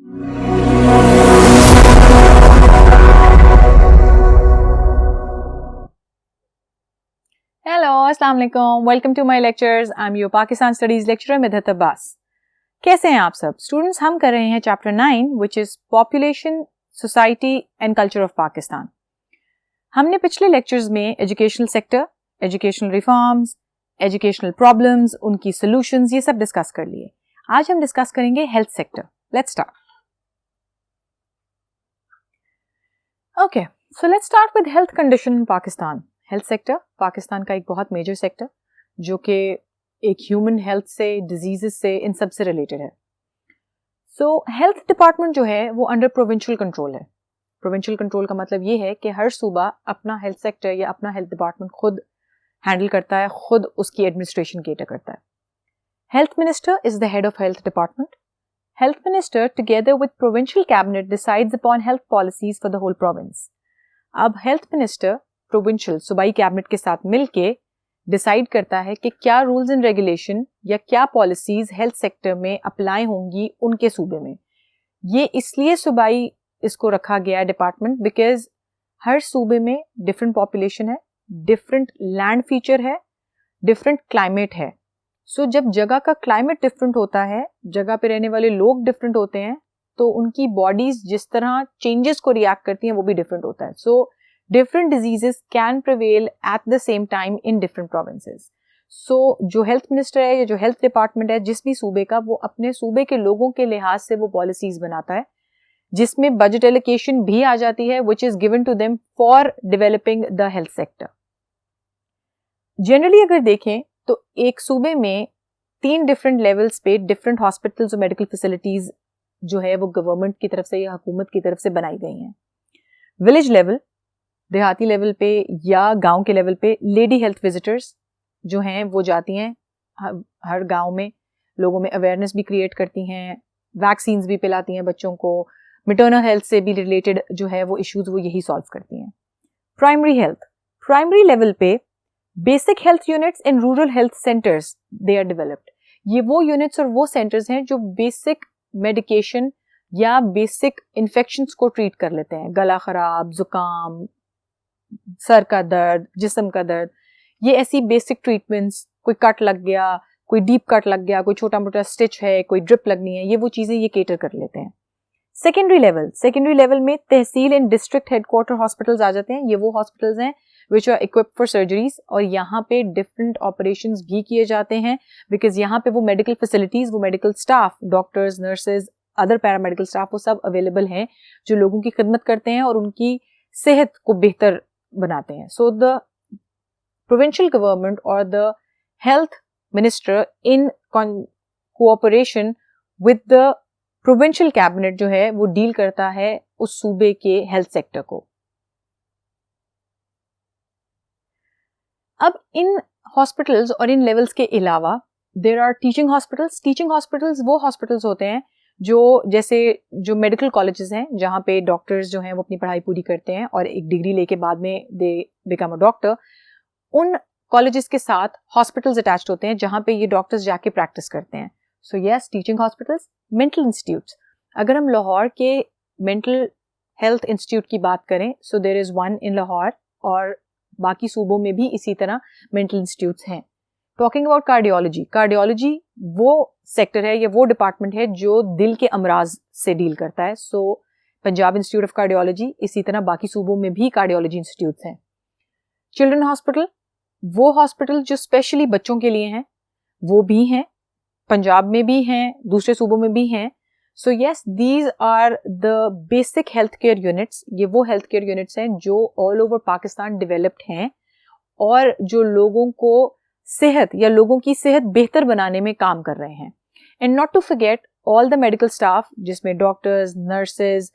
Hello, Assalamu alaikum. Welcome to my lectures. I'm your Pakistan Studies lecturer Midhat Abbas. कैसे हैं आप सब students? हम कर रहे हैं chapter 9 which is Population, Society and Culture of Pakistan. हमने पिछले लेक्चर्स में educational sector, educational reforms, educational problems, उनकी सॉल्यूशंस ये सब डिस्कस कर लिए. आज हम डिस्कस करेंगे health sector. Let's start. Okay, so let's start with health condition in Pakistan. Health sector Pakistan का एक बहुत मेजर सेक्टर जो कि एक ह्यूमन हेल्थ से, डिजीजेस से, इन सब से रिलेटेड है. सो हेल्थ डिपार्टमेंट जो है वो अंडर प्रोविंशियल कंट्रोल है. प्रोविंशियल कंट्रोल का मतलब ये है कि हर सूबा अपना हेल्थ सेक्टर या अपना हेल्थ डिपार्टमेंट खुद हैंडल करता है, खुद उसकी एडमिनिस्ट्रेशन केटर करता है. Health minister is the head of health department. Health minister together with provincial cabinet decides upon health policies for the whole province. अब हेल्थ मिनिस्टर प्रोविंशियल सूबाई कैबिनेट के साथ मिलके डिसाइड करता है कि क्या रूल्स एंड रेगुलेशन या क्या पॉलिसीज हेल्थ सेक्टर में अप्लाई होंगी उनके सूबे में. ये इसलिए सूबाई इसको रखा गया डिपार्टमेंट बिकॉज हर सूबे में डिफरेंट पॉपुलेशन है, डिफरेंट लैंड फीचर है, डिफरेंट क्लाइमेट है. सो जब जगह का क्लाइमेट डिफरेंट होता है, जगह पे रहने वाले लोग डिफरेंट होते हैं, तो उनकी बॉडीज जिस तरह चेंजेस को रिएक्ट करती हैं वो भी डिफरेंट होता है. सो different diseases can prevail at the same time in different provinces. So जो health minister है या जो health department है जिस भी सूबे का, वो अपने सूबे के लोगों के लिहाज से वो policies बनाता है जिसमें budget allocation भी आ जाती है which is given to them for developing the health sector. Generally अगर देखें तो एक सूबे में 3 different levels पे different hospitals और medical facilities जो है वो government की तरफ से या हुकूमत की तरफ से बनाई गई हैं. Village level, देहाती लेवल पे या गांव के लेवल पे लेडी हेल्थ विजिटर्स जो हैं वो जाती हैं हर गांव में, लोगों में अवेयरनेस भी क्रिएट करती हैं, वैक्सीन्स भी पिलाती हैं बच्चों को, मैटरनल हेल्थ से भी रिलेटेड जो है वो इश्यूज वो यही सॉल्व करती हैं. प्राइमरी हेल्थ, प्राइमरी लेवल पे basic health units and rural health centres they are developed. ये वो यूनिट्स और वो सेंटर्स हैं जो बेसिक मेडिकेशन या बेसिक इन्फेक्शंस को ट्रीट कर लेते हैं. गला खराब, जुकाम, सर का दर्द, जिस्म का दर्द, ये ऐसी बेसिक ट्रीटमेंट्स, कोई कट लग गया, कोई डीप कट लग गया, कोई छोटा मोटा स्टिच है, कोई ड्रिप लगनी है, ये वो चीजें ये केटर कर लेते हैं. सेकेंडरी लेवल में tehsil and district headquarter hospitals आ जाते हैं. ये वो हॉस्पिटल्स हैं which are equipped for surgeries और यहाँ पे डिफरेंट ऑपरेशंस भी किए जाते हैं बिकॉज यहाँ पे वो मेडिकल फैसिलिटीज, वो medical staff, doctors, nurses, other paramedical staff, वो सब अवेलेबल हैं जो लोगों की खिदमत करते हैं और उनकी सेहत को बेहतर बनाते हैं. सो द प्रोविंशियल गवर्नमेंट और the health minister in cooperation with the provincial cabinet जो है वो डील करता है उस सूबे के हेल्थ सेक्टर को. अब इन हॉस्पिटल्स और इन लेवल्स के अलावा there are teaching hospitals. Teaching hospitals वो हॉस्पिटल्स होते हैं जो जैसे जो मेडिकल कॉलेजेस हैं जहाँ पे डॉक्टर्स जो हैं वो अपनी पढ़ाई पूरी करते हैं और एक डिग्री लेके बाद में दे बिकम अ डॉक्टर. उन कॉलेजेस के साथ हॉस्पिटल्स अटैच्ड होते हैं जहाँ पे ये डॉक्टर्स जाके प्रैक्टिस करते हैं. So yes, teaching hospitals. Mental institutes, अगर हम लाहौर के मेंटल हेल्थ इंस्टीट्यूट की बात करें so there is one in Lahore और बाकी सूबों में भी इसी तरह मेंटल इंस्टीट्यूट्स हैं. टॉकिंग अबाउट कार्डियोलॉजी, कार्डियोलॉजी वो सेक्टर है या वो डिपार्टमेंट है जो दिल के अमराज से डील करता है. सो पंजाब इंस्टीट्यूट ऑफ कार्डियोलॉजी, इसी तरह बाकी सूबों में भी कार्डियोलॉजी इंस्टीट्यूट्स हैं. चिल्ड्रन हॉस्पिटल, वो हॉस्पिटल जो स्पेशली बच्चों के लिए हैं, वो भी हैं, पंजाब में भी हैं, दूसरे सूबों में भी हैं. So yes, these are the basic health care units. ये वो हेल्थ केयर यूनिट्स हैं जो ऑल ओवर पाकिस्तान डेवलप्ड हैं और जो लोगों को सेहत या लोगों की सेहत बेहतर बनाने में काम कर रहे हैं. And not to forget all the medical staff जिसमें डॉक्टर्स, नर्सेज,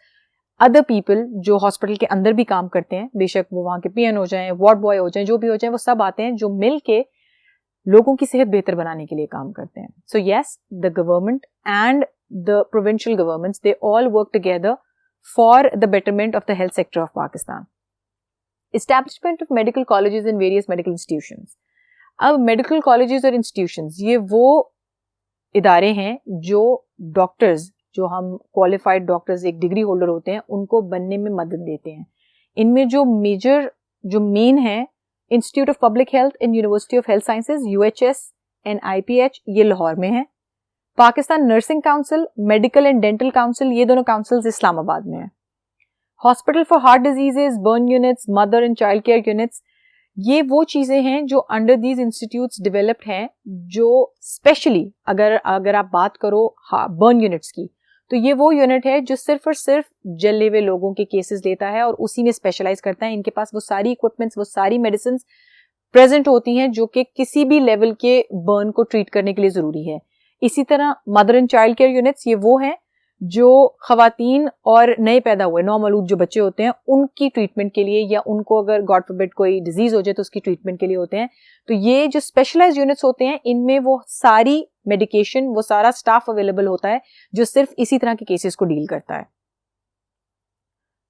अदर पीपल जो हॉस्पिटल के अंदर भी काम करते हैं, बेशक वो वहाँ के पीएन हो जाएं, वार्ड बॉय हो जाएं, जो भी हो जाएं, वो सब आते हैं जो मिल के लोगों की सेहत बेहतर बनाने के लिए काम करते हैं. So yes, the government and the provincial governments they all work together for the betterment of the health sector of Pakistan. Establishment of medical colleges and various medical institutions. अब मेडिकल कॉलेजेस और इंस्टीट्यूशंस ये वो इदारे हैं जो doctors جو ہم qualified doctors ایک ڈگری ہولڈر ہوتے ہیں ان کو بننے میں مدد دیتے ہیں. ان میں جو مین ہے institute of public health and university of health sciences UHS and IPH یہ لاہور میں ہے. Pakistan nursing council, medical and dental council یہ دونوں کاؤنسلز اسلام آباد میں ہیں. Hospital for heart diseases, burn units, mother and child care units یہ وہ چیزیں ہیں جو انڈر دیز انسٹیٹیوٹس ڈیولپڈ ہیں, جو اسپیشلی اگر آپ بات کرو برن یونٹس کی تو یہ وہ یونٹ ہے جو صرف اور صرف جلے ہوئے لوگوں کے کیسز لیتا ہے اور اسی میں اسپیشلائز کرتا ہے. ان کے پاس وہ ساری اکوپمنٹس, وہ ساری میڈیسنز پریزنٹ ہوتی ہیں جو کہ کسی بھی لیول کے برن کو ٹریٹ کرنے کے لیے ضروری ہے. اسی طرح mother and child care units یہ وہ ہیں جو خواتین اور نئے پیدا ہوئے نومولود جو بچے ہوتے ہیں ان کی ٹریٹمنٹ کے لیے, یا ان کو اگر گاڈ فاربڈ کوئی ڈیزیز ہو جائے تو اس کی ٹریٹمنٹ کے لیے ہوتے ہیں. تو یہ جو اسپیشلائز یونٹس ہوتے ہیں ان میں وہ ساری میڈیکیشن, وہ سارا اسٹاف اویلیبل ہوتا ہے جو صرف اسی طرح کے کیسز کو ڈیل کرتا ہے.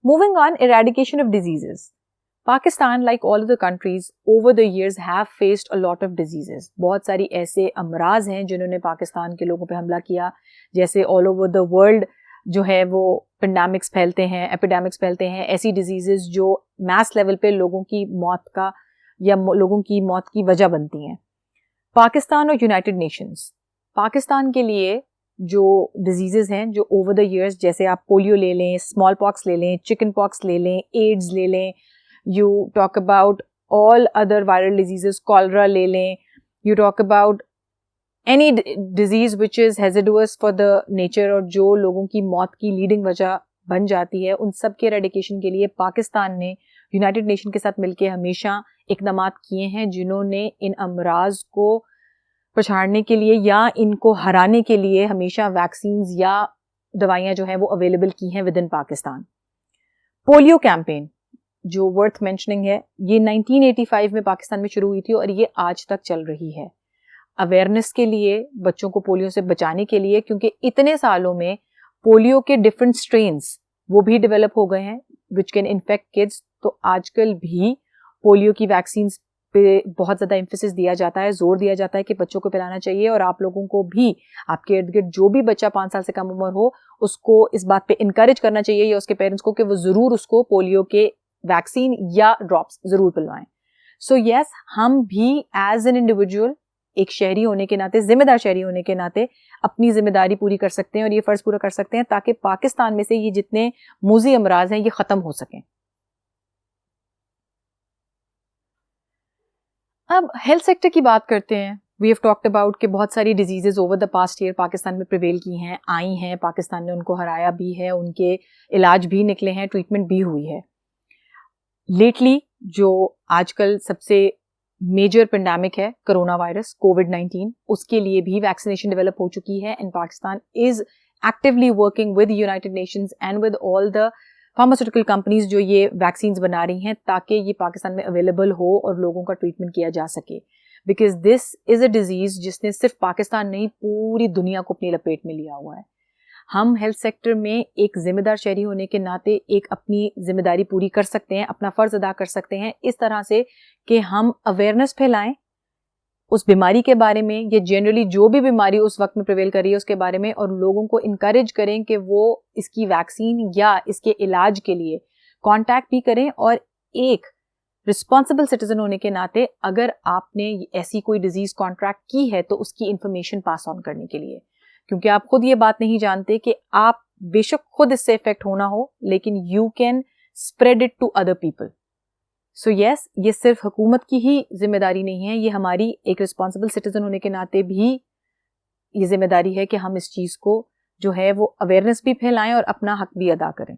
Moving on, eradication of diseases. Pakistan like all other countries over the years have faced a lot of diseases. بہت ساری ایسے امراض ہیں جنہوں نے پاکستان کے لوگوں پہ حملہ کیا, جیسے آل اوور دا ورلڈ جو ہے وہ پینڈیمکس پھیلتے ہیں, ایپیڈیمکس پھیلتے ہیں, ایسی ڈیزیزز جو میس لیول پہ لوگوں کی موت کا یا لوگوں کی موت کی وجہ بنتی ہیں. پاکستان اور یونائٹڈ نیشنز, پاکستان کے لیے جو ڈیزیزز ہیں جو اوور دا ایئرز, جیسے آپ پولیو لے لیں, اسمال پاکس لے لیں, چکن پاکس لے لیں, ایڈز لے لیں, you talk about all other viral diseases, cholera لے لیں, you talk about any disease which is hazardous for the nature اور جو لوگوں کی موت کی لیڈنگ وجہ بن جاتی ہے, ان سب کے ایریڈیکیشن کے لیے پاکستان نے یونائٹڈ نیشن کے ساتھ مل کے ہمیشہ اقدامات کیے ہیں جنہوں نے ان امراض کو پچھاڑنے کے لیے یا ان کو ہرانے کے لیے ہمیشہ ویکسینز یا دوائیاں جو ہیں وہ اویلیبل کی ہیں with in Pakistan. Polio campaign جو ورتھ مینشننگ ہے, یہ 1985 میں پاکستان میں شروع ہوئی تھی اور یہ آج تک چل رہی ہے. اویئرنیس کے لیے, بچوں کو پولیو سے بچانے کے لیے, کیونکہ اتنے سالوں میں پولیو کے ڈفرینٹ سٹرینز وہ بھی ڈیولپ ہو گئے ہیں وچ کین انفیکٹ کڈس. تو آج کل بھی پولیو کی ویکسینز پہ بہت زیادہ ایمفیسس دیا جاتا ہے, زور دیا جاتا ہے کہ بچوں کو پلانا چاہیے, اور آپ لوگوں کو بھی آپ کے ارد گرد جو بھی بچہ 5 سال سے کم عمر ہو اس کو اس بات پہ انکریج کرنا چاہیے, یا اس کے پیرنٹس کو, کہ وہ ضرور اس کو پولیو کے ویکسین یا ڈراپس ضرور پلوائیں. سو یس, ہم بھی ایز این انڈیویجول ایک شہری ہونے کے ناطے, ذمہ دار شہری ہونے کے ناطے اپنی ذمہ داری پوری کر سکتے ہیں اور یہ فرض پورا کر سکتے ہیں تاکہ پاکستان میں سے یہ جتنے موذی امراض ہیں یہ ختم ہو سکیں. اب ہیلتھ سیکٹر کی بات کرتے ہیں. وی ہیو ٹاکڈ اباؤٹ کہ بہت ساری diseases over the past year Pakistan میں پریویل کی ہیں, آئی ہیں, پاکستان نے ان کو ہرایا بھی ہے, ان کے علاج بھی نکلے ہیں, ٹریٹمنٹ بھی ہوئی ہے. لیٹلی جو آج کل سب سے میجر پینڈیمک ہے کرونا وائرس کووڈ-19, اس کے لیے بھی ویکسینیشن ڈیولپ ہو چکی ہے, and Pakistan is actually working with United nations and with all the pharmaceutical companies جو یہ ویکسینز بنا رہی ہیں تاکہ یہ پاکستان میں اویلیبل ہو اور لوگوں کا ٹریٹمنٹ کیا جا سکے. Because this is a disease جس نے صرف پاکستان نہیں پوری دنیا کو اپنی لپیٹ میں لیا ہوا ہے. ہم ہیلتھ سیکٹر میں ایک ذمہ دار شہری ہونے کے ناطے ایک اپنی ذمہ داری پوری کر سکتے ہیں, اپنا فرض ادا کر سکتے ہیں اس طرح سے کہ ہم اویئرنیس پھیلائیں اس بیماری کے بارے میں, یا جنرلی جو بھی بیماری اس وقت میں پریویل کر رہی ہے اس کے بارے میں, اور لوگوں کو انکریج کریں کہ وہ اس کی ویکسین یا اس کے علاج کے لیے کانٹیکٹ بھی کریں. اور ایک رسپانسبل سٹیزن ہونے کے ناطے اگر آپ نے ایسی کوئی ڈیزیز کانٹریکٹ کی ہے تو اس کی انفارمیشن پاس آن کرنے کے لیے, کیونکہ آپ خود یہ بات نہیں جانتے کہ آپ بے شک خود اس سے افیکٹ ہونا ہو لیکن you can spread it to other people. So yes, یہ صرف حکومت کی ہی ذمہ داری نہیں ہے, یہ ہماری ایک رسپانسبل سٹیزن ہونے کے ناطے بھی یہ ذمہ داری ہے کہ ہم اس چیز کو جو ہے وہ اویئرنیس بھی پھیلائیں اور اپنا حق بھی ادا کریں.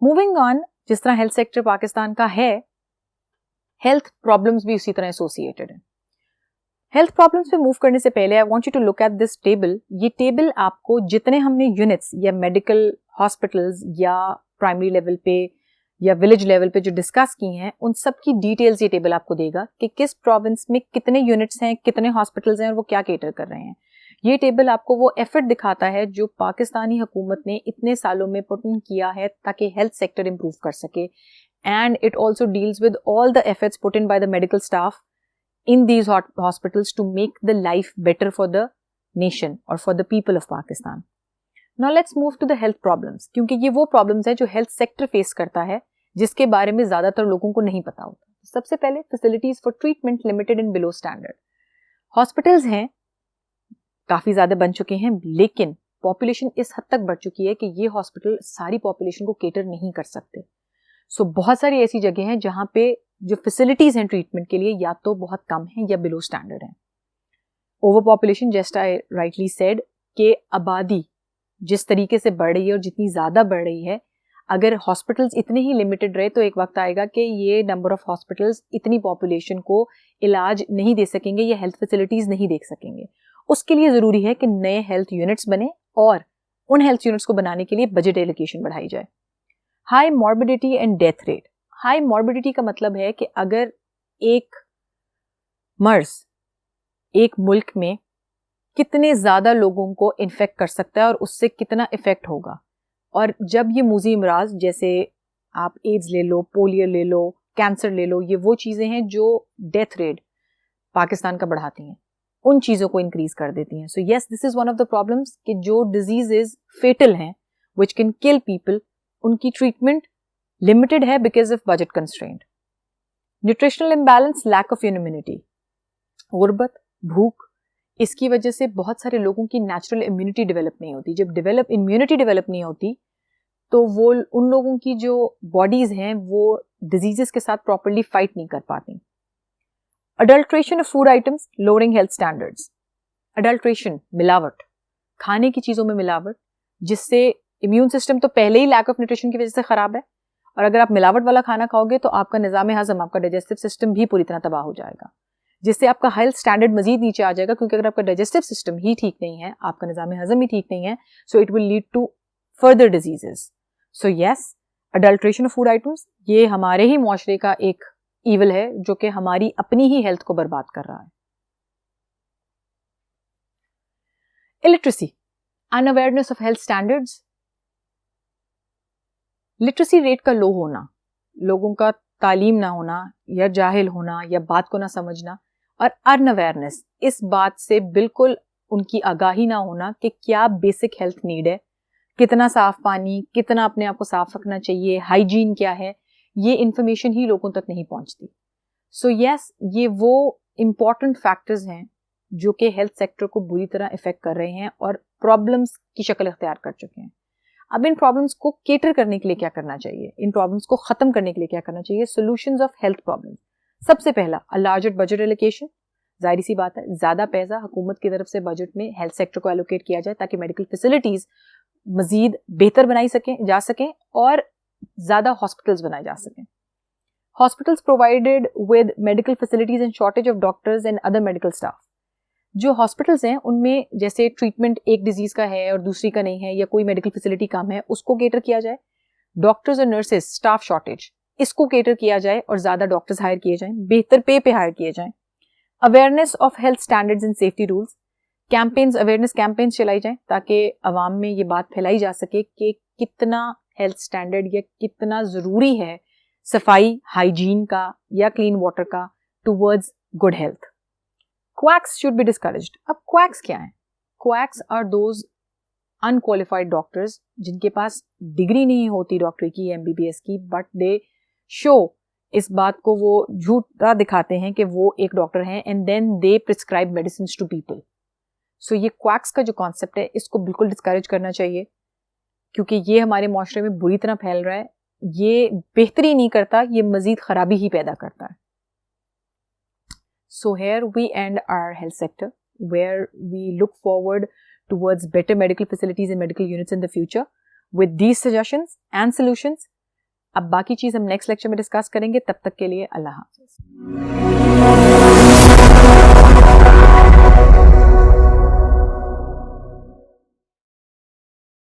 موونگ آن, جس طرح ہیلتھ سیکٹر پاکستان کا ہے, ہیلتھ پرابلمس بھی اسی طرح ایسوسیٹڈ ہیں. ہیلتھ پرابلمس پہ موو کرنے سے پہلے I want you to look at this table. یہ ٹیبل آپ کو جتنے ہم نے یونٹس یا میڈیکل ہاسپٹلز یا پرائمری لیول پہ یا ولیج لیول پہ جو ڈسکس کی ہیں ان سب کی ڈیٹیلز یہ ٹیبل آپ کو دے گا کہ کس پروونس میں کتنے یونٹس ہیں, کتنے ہاسپٹلز ہیں اور وہ کیا کیٹر کر رہے ہیں. یہ ٹیبل آپ کو وہ ایفرٹ دکھاتا ہے جو پاکستانی حکومت نے اتنے سالوں میں پٹ ان کیا ہے تاکہ ہیلتھ سیکٹر امپروو کر سکے. And it also deals with all the efforts put in by the medical staff in these hospitals to make the life better for the nation or for the people of Pakistan. Now let's move to the health problems, क्योंकि ये वो problems हैं जो health sector face करता है, जिसके बारे में ज़्यादातर लोगों को नहीं पता होता. सबसे पहले facilities for treatment limited and below standard. Hospitals हैं, काफ़ी ज़्यादा बन चुके हैं, लेकिन population इस हद तक बढ़ चुकी है कि ये hospital सारी population को cater नहीं कर सकते. So बहुत सारी ऐसी जगह हैं जहाँ पे जो facilities हैं treatment के लिए या तो बहुत कम हैं या below standard हैं. Overpopulation, just I rightly said, कि आबादी जिस तरीके से बढ़ रही है और जितनी ज़्यादा बढ़ रही है, अगर हॉस्पिटल्स इतने ही लिमिटेड रहे तो एक वक्त आएगा कि ये नंबर ऑफ हॉस्पिटल्स इतनी पॉपुलेशन को इलाज नहीं दे सकेंगे या हेल्थ फैसिलिटीज़ नहीं दे सकेंगे. उसके लिए ज़रूरी है कि नए हेल्थ यूनिट्स बने और उन हेल्थ यूनिट्स को बनाने के लिए बजट एलोकेशन बढ़ाई जाए. High morbidity and death rate. High morbidity का मतलब है कि अगर एक मर्ज एक मुल्क में कितने ज़्यादा लोगों को इन्फेक्ट कर सकता है और उससे कितना इफेक्ट होगा, और जब ये मूजी अमराज जैसे आप एड्स ले लो, पोलियो ले लो, कैंसर ले लो, ये वो चीज़ें हैं जो डेथ रेट पाकिस्तान का बढ़ाती हैं, उन चीज़ों को इंक्रीज कर देती हैं. So yes, this is one of the problems कि जो डिजीजेज फेटल हैं विच कैन किल पीपल, उनकी ट्रीटमेंट लिमिटेड है because of budget constraint. Nutritional imbalance, lack of immunity, गुर्बत, भूख, इसकी वजह से बहुत सारे लोगों की नेचुरल इम्यूनिटी डेवलप नहीं होती. जब इम्यूनिटी डेवलप नहीं होती तो वो उन लोगों की जो बॉडीज हैं वो डिजीजेस के साथ प्रॉपरली फाइट नहीं कर पाती. Adulteration of food items, lowering health standards. Adulteration, मिलावट, खाने की चीज़ों में मिलावट, जिससे इम्यून सिस्टम तो पहले ही लैक ऑफ न्यूट्रिशन की वजह से ख़राब है, और अगर आप मिलावट वाला खाना खाओगे तो आपका निज़ाम हज़म, आपका डाइजेस्टिव सिस्टम भी पूरी तरह तबाह हो जाएगा, जिससे आपका हेल्थ स्टैंडर्ड मजीद नीचे आ जाएगा. क्योंकि अगर आपका डाइजेस्टिव सिस्टम ही ठीक नहीं है, आपका निज़ाम हज़म ही ठीक नहीं है, so it will lead to further diseases. So yes, adulteration of food items ये हमारे ही मुआशरे का एक ईवल है जो कि हमारी अपनी ही हेल्थ को बर्बाद कर रहा है. Illiteracy, unawareness of health standards. Literacy rate का लो होना, लोगों का तालीम ना होना या जाहिल होना या बात को ना समझना, और अनअवेयरनेस, इस बात से बिल्कुल उनकी आगाही ना होना कि क्या बेसिक हेल्थ नीड है, कितना साफ पानी, कितना अपने आप को साफ रखना चाहिए, हाइजीन क्या है, ये इंफॉर्मेशन ही लोगों तक नहीं पहुंचती. सो यस, ये वो इम्पॉर्टेंट फैक्टर्स हैं जो कि हेल्थ सेक्टर को बुरी तरह इफेक्ट कर रहे हैं और प्रॉब्लम्स की शक्ल इख्तियार कर चुके हैं. अब इन प्रॉब्लम्स को केटर करने के लिए क्या करना चाहिए, इन प्रॉब्लम्स को खत्म करने के लिए क्या करना चाहिए? Solutions of health problems. सबसे पहला, अ लार्जर बजट एलोकेशन. जाहिर सी बात है, ज़्यादा पैसा हुकूमत की तरफ से बजट में हेल्थ सेक्टर को एलोकेट किया जाए ताकि मेडिकल फैसिलिटीज़ मजीद बेहतर बनाई जा सकें और ज़्यादा हॉस्पिटल्स बनाए जा सकें. Hospitals provided with medical facilities and shortage of doctors and other medical staff. जो हॉस्पिटल्स हैं उनमें जैसे ट्रीटमेंट एक डिजीज़ का है और दूसरी का नहीं है, या कोई मेडिकल फैसिलिटी कम है, उसको केटर किया जाए. डॉक्टर्स और नर्सेज स्टाफ शॉर्टेज, इसको केटर किया जाए और ज़्यादा डॉक्टर्स हायर किए जाएं, बेहतर पे हायर किए जाएं. Awareness of health standards and safety rules. Campaigns, awareness campaigns चलाई जाएं ताकि अवाम में ये बात फैलाई जा सके कि कितना हेल्थ स्टैंडर्ड या कितना ज़रूरी है सफाई, हाइजीन का या क्लीन वाटर का towards good health. Quacks should be discouraged. अब quacks क्या हैं? Quacks are those unqualified doctors जिनके पास डिग्री नहीं होती डॉक्टरी की, MBBS की, बट दे शो, इस बात को वो झूठा दिखाते हैं कि वो एक डॉक्टर हैं and then they prescribe medicine to people. So ये क्वैक्स का जो कॉन्सेप्ट है इसको बिल्कुल डिस्करेज करना चाहिए, क्योंकि ये हमारे मुआशरे में बुरी तरह फैल रहा है. ये बेहतरी नहीं करता, ये मजीद खराबी ही पैदा करता है. So here we end our health sector, where we look forward towards better medical facilities and medical units in the future with these suggestions and solutions. अब बाकी चीज़ हम नेक्स्ट लेक्चर में डिस्कस करेंगे. तब तक के लिए अल्लाह हाफ़िज़.